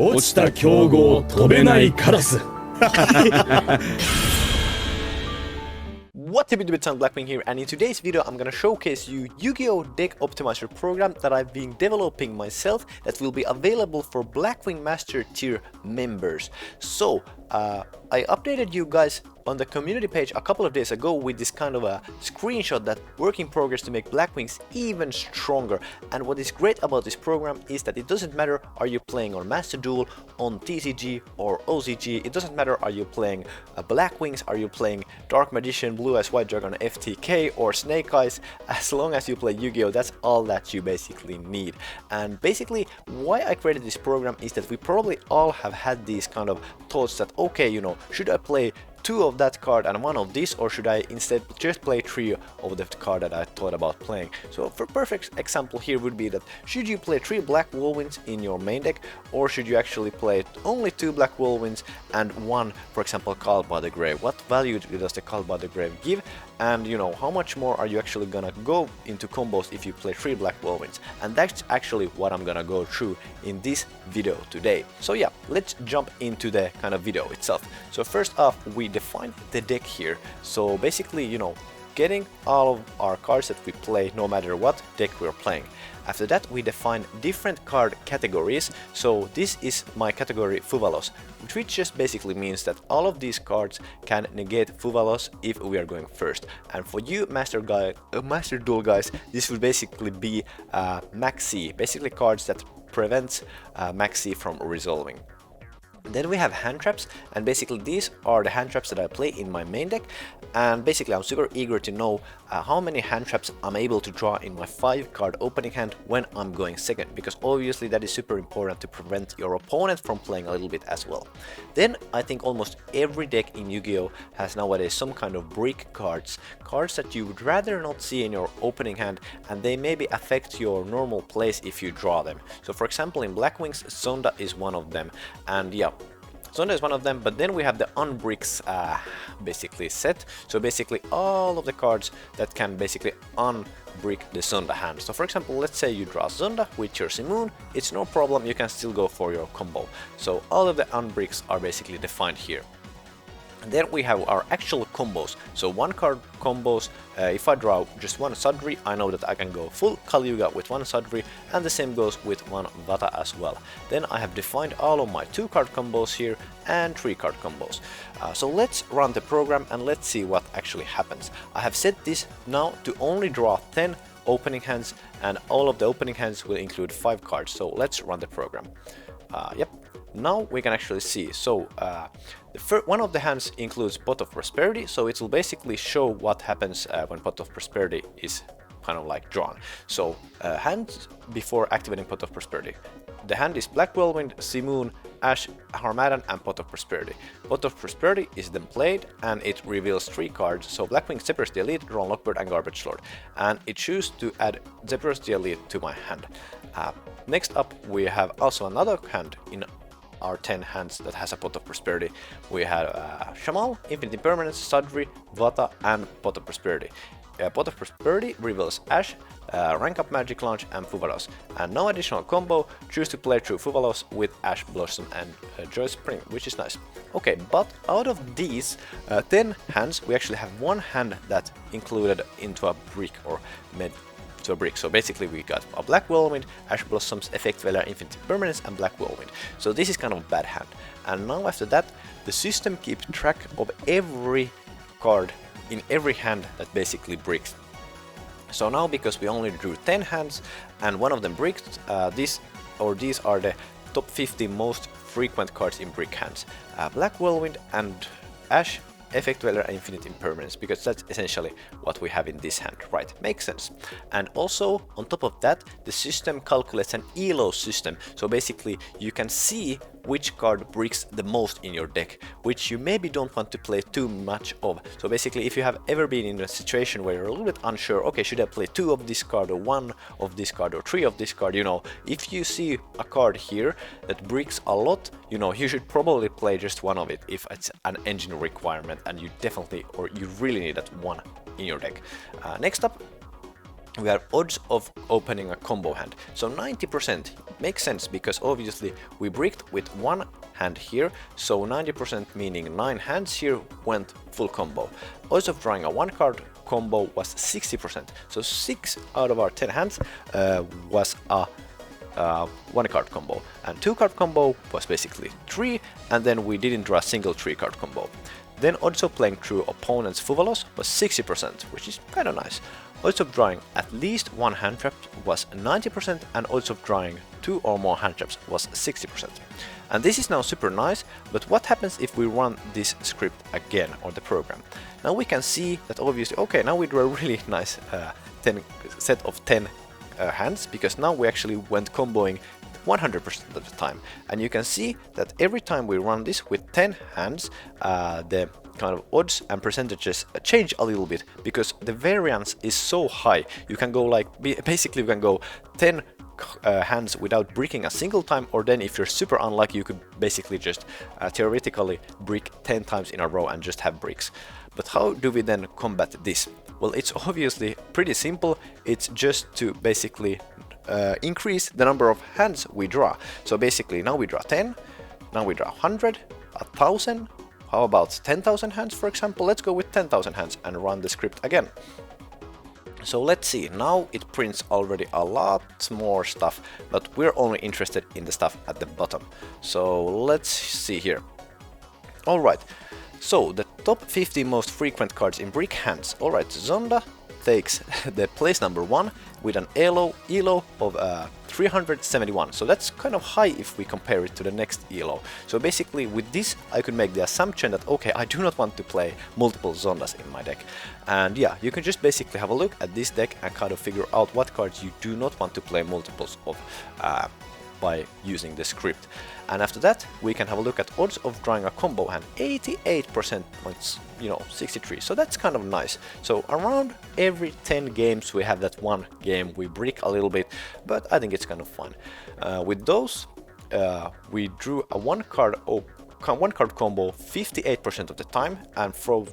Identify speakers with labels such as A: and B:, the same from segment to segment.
A: 落ちた強豪飛べないカラス
B: What's up, it's Blackwing here, and in today's video I'm gonna showcase you Yu-Gi-Oh! Deck Optimizer program that I've been developing myself that will be available for Blackwing Master Tier members. So, I updated you guys on the community page a couple of days ago with this kind of a screenshot that work in progress to make Blackwings even stronger. And what is great about this program is that it doesn't matter are you playing on Master Duel, on TCG or OCG, it doesn't matter are you playing Blackwings, are you playing Dark Magician, Blue Eyes White Dragon, FTK or Snake Eyes, as long as you play Yu-Gi-Oh! That's all that you basically need. And basically why I created this program is that we probably all have had these kind of thoughts that okay, you know, should I play 2 of that card and 1 of this, or should I instead just play 3 of the card that I thought about playing? So for perfect example here would be that should you play 3 Black Whirlwinds in your main deck, or should you actually play only 2 Black Whirlwinds and 1, for example, Called by the Grave? What value does the Called by the Grave give? And you know, how much more are you actually gonna go into combos if you play 3 Black Whirlwinds? And that's actually what I'm gonna go through in this video today. So yeah, let's jump into the kind of video itself. So first off, we define the deck here. So basically, you know, getting all of our cards that we play no matter what deck we're playing. After that, we define different card categories. So this is my category Fuvalos, which just basically means that all of these cards can negate Fuvalos if we are going first. And for you Master Duel guys, this would basically be Maxi, basically cards that prevents Maxi from resolving. Then we have hand traps, and basically these are the hand traps that I play in my main deck, and basically I'm super eager to know how many hand traps I'm able to draw in my 5 card opening hand when I'm going second, because obviously that is super important to prevent your opponent from playing a little bit as well. Then I think almost every deck in Yu-Gi-Oh! Has nowadays some kind of brick cards that you would rather not see in your opening hand, and they maybe affect your normal plays if you draw them. So for example in Blackwings, Zonda is one of them, and yeah, Zonda is one of them, but then we have the unbricks basically set. So basically all of the cards that can basically unbrick the Zonda hand. So for example, let's say you draw Zonda with your Simoon, it's no problem, you can still go for your combo. So all of the unbricks are basically defined here. And then we have our actual combos. So 1 card combos, if I draw just 1 Sudri, I know that I can go full Kali Yuga with 1 Sudri, and the same goes with 1 Vata as well. Then I have defined all of my 2 card combos here and 3 card combos. So let's run the program and let's see what actually happens. I have set this now to only draw 10 opening hands, and all of the opening hands will include 5 cards. So let's run the program. Yep. Now we can actually see, so one of the hands includes Pot of Prosperity, so it will basically show what happens when Pot of Prosperity is kind of like drawn. So hands before activating Pot of Prosperity. The hand is Black Whirlwind, Simoon, Ash, Harmattan and Pot of Prosperity. Pot of Prosperity is then played and it reveals 3 cards, so Blackwing, Zephyrus the Elite, Drone Lockbird and Garbage Lord. And it chooses to add Zephyrus the Elite to my hand. Next up we have also another hand in our 10 hands that has a Pot of Prosperity. We have Shamal, Infinite Impermanence, Sudri, Vata and Pot of Prosperity. Pot of Prosperity reveals Ash, Rank Up Magic Launch and Fuvalos. And no additional combo, choose to play through Fuvalos with Ash Blossom and Joy Spring, which is nice. Okay, but out of these 10 hands, we actually have 1 hand that included into a brick or made to a brick. So basically we got a Black Whirlwind, Ash Blossoms, Effect Veiler, Infinite Permanence and Black Whirlwind. So this is kind of a bad hand. And now after that, the system keeps track of every card in every hand that basically bricks. So now because we only drew 10 hands and 1 of them bricked, these are the top 50 most frequent cards in brick hands. Black Whirlwind and Ash, Effect Veiler and Infinite Impermanence, because that's essentially what we have in this hand, right? Makes sense. And also, on top of that, the system calculates an ELO system, so basically you can see which card bricks the most in your deck, which you maybe don't want to play too much of. So basically, if you have ever been in a situation where you're a little bit unsure, okay, should I play 2 of this card or 1 of this card or 3 of this card, you know, if you see a card here that bricks a lot, you know, you should probably play just 1 of it if it's an engine requirement and you definitely, or you really need that 1 in your deck. Next up, we have odds of opening a combo hand. So 90% makes sense because obviously we bricked with one hand here, so 90% meaning 9 hands here went full combo. Odds of drawing a 1 card combo was 60%, so 6 out of our 10 hands was a 1 card combo, and 2 card combo was basically 3, and then we didn't draw a single 3 card combo. Then odds of playing through opponent's Fuvalos was 60%, which is kinda nice. Odds of drawing at least 1 hand trap was 90%, and odds of drawing 2 or more hand traps was 60%. And this is now super nice, but what happens if we run this script again, or the program? Now we can see that obviously, okay, now we drew a really nice set of 10 hands, because now we actually went comboing 100% of the time. And you can see that every time we run this with 10 hands, the kind of odds and percentages change a little bit, because the variance is so high. You can go like, basically you can go 10 hands without bricking a single time, or then if you're super unlucky you could basically just theoretically brick 10 times in a row and just have bricks. But how do we then combat this? Well, it's obviously pretty simple. It's just to basically increase the number of hands we draw. So basically now we draw 10, now we draw 100, 1000, how about 10,000 hands for example? Let's go with 10,000 hands and run the script again. So let's see, now it prints already a lot more stuff, but we're only interested in the stuff at the bottom. So let's see here. Alright, so the top 50 most frequent cards in brick hands. Alright, Zonda takes the place number 1 with an ELO of 371, so that's kind of high if we compare it to the next ELO. So basically with this I could make the assumption that okay, I do not want to play multiple Zondas in my deck. And yeah, you can just basically have a look at this deck and kind of figure out what cards you do not want to play multiples of by using the script. And after that we can have a look at odds of drawing a combo hand. 88% points, 63, so that's kind of nice. So around every 10 games we have that one game we brick a little bit, but I think it's kind of fun. With those we drew a one card combo 58% of the time, and from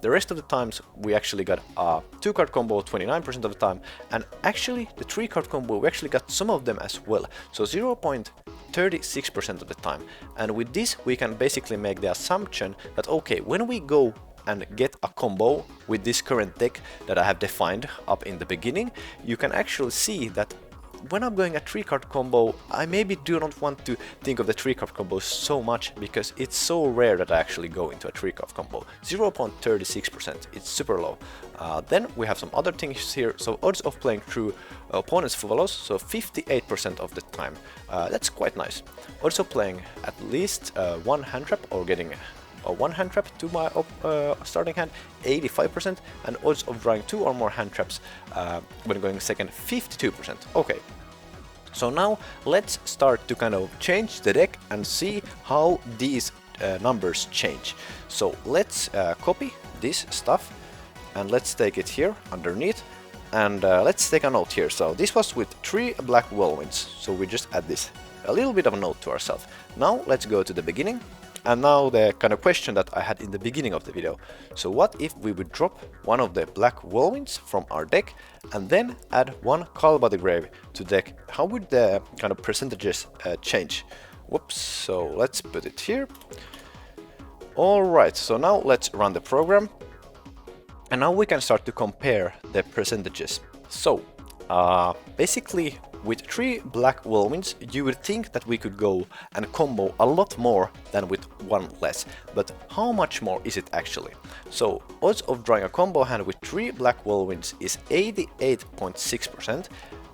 B: the rest of the times we actually got a 2 card combo 29% of the time, and actually the 3 card combo we actually got some of them as well, so 0.36% of the time. And with this we can basically make the assumption that okay, when we go and get a combo with this current deck that I have defined up in the beginning, you can actually see that when I'm going a 3 card combo, I maybe do not want to think of the 3 card combo so much, because it's so rare that I actually go into a 3 card combo. 0.36%, it's super low. Then we have some other things here, so odds of playing through opponent's Fuvalos, so 58% of the time. That's quite nice. Odds of playing at least one hand trap or getting a 1 hand trap to my starting hand, 85%, and odds of drawing 2 or more hand traps when going second, 52%. Okay, so now let's start to kind of change the deck and see how these numbers change. So let's copy this stuff and let's take it here underneath, and let's take a note here. So this was with 3 black whirlwinds, so we just add this, a little bit of a note to ourselves. Now let's go to the beginning. And now the kind of question that I had in the beginning of the video. So what if we would drop one of the black whirlwinds from our deck and then add 1 Call by the Grave to deck? How would the kind of percentages change? Whoops, so let's put it here. Alright, so now let's run the program. And now we can start to compare the percentages. So basically with 3 black whirlwinds you would think that we could go and combo a lot more than with 1 less, but how much more is it actually? So odds of drawing a combo hand with 3 black whirlwinds is 88.6%,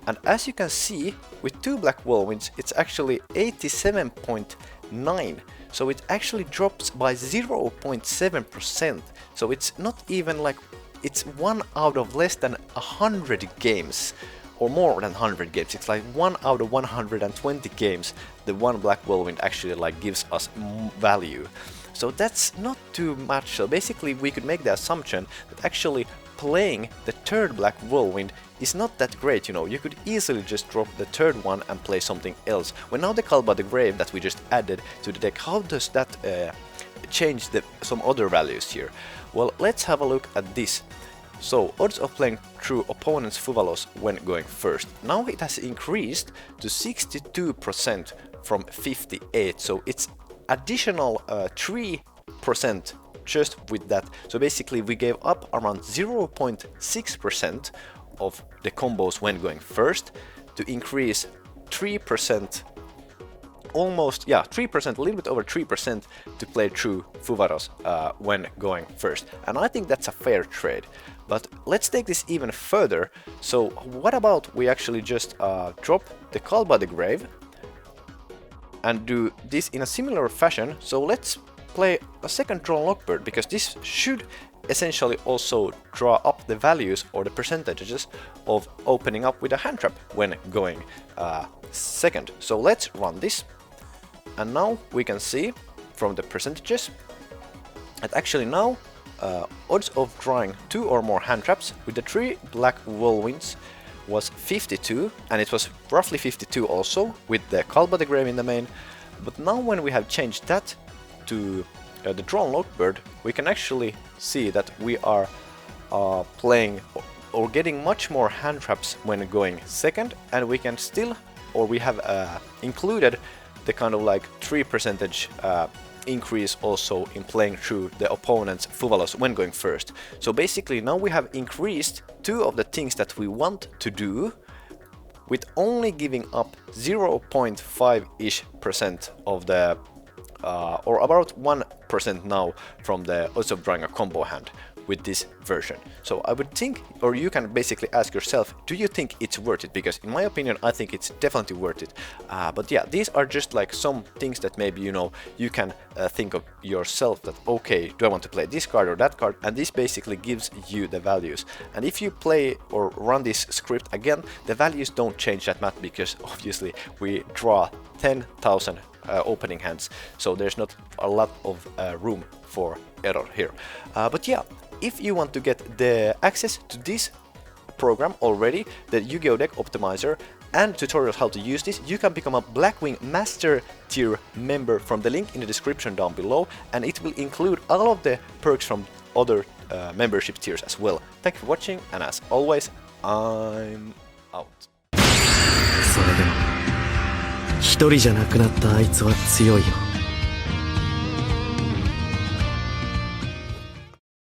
B: and as you can see with 2 black whirlwinds it's actually 87.9%, so it actually drops by 0.7%, so it's not even like, it's 1 out of less than 100 games. Or more than 100 games, it's like 1 out of 120 games the 1 black whirlwind actually like gives us value. So that's not too much. So basically we could make the assumption that actually playing the 3rd black whirlwind is not that great, you could easily just drop the 3rd one and play something else. Well, now the Call by the Grave that we just added to the deck, how does that change some other values here? Well, let's have a look at this. So, odds of playing through opponent's Fuvalos when going first. Now it has increased to 62% from 58, so it's additional 3% just with that. So basically we gave up around 0.6% of the combos when going first to increase 3%, almost, yeah, 3%, a little bit over 3% to play through Fuvaros when going first. And I think that's a fair trade. But let's take this even further. So what about we actually just drop the Call by the Grave and do this in a similar fashion. So let's play a second Drawn Lockbird, because this should essentially also draw up the values or the percentages of opening up with a hand trap when going second. So let's run this, and now we can see from the percentages that actually now odds of drawing 2 or more hand traps with the 3 black whirlwinds was 52, and it was roughly 52 also with the Call by the Grave in the main. But now when we have changed that to the Drawn Lockbird, we can actually see that we are playing or getting much more hand traps when going second, and we can still, or we have included the kind of like 3% increase also in playing through the opponent's Fuvalos when going first. So basically now we have increased 2 of the things that we want to do with only giving up 0.5-ish% of the or about 1% now from the odds of drawing a combo hand with this version. So I would think, or you can basically ask yourself, do you think it's worth it? Because in my opinion, I think it's definitely worth it. But yeah, these are just like some things that maybe, you know, you can think of yourself that, okay, do I want to play this card or that card? And this basically gives you the values. And if you play or run this script again, the values don't change that much, because obviously we draw 10,000 opening hands, so there's not a lot of room for error here. But yeah, if you want to get the access to this program already, the Yu-Gi-Oh! Deck Optimizer, and tutorials how to use this, you can become a Blackwing Master Tier member from the link in the description down below, and it will include all of the perks from other membership tiers as well. Thank you for watching, and as always, I'm out.
C: それでも一人じゃなくなったあいつは強いよ。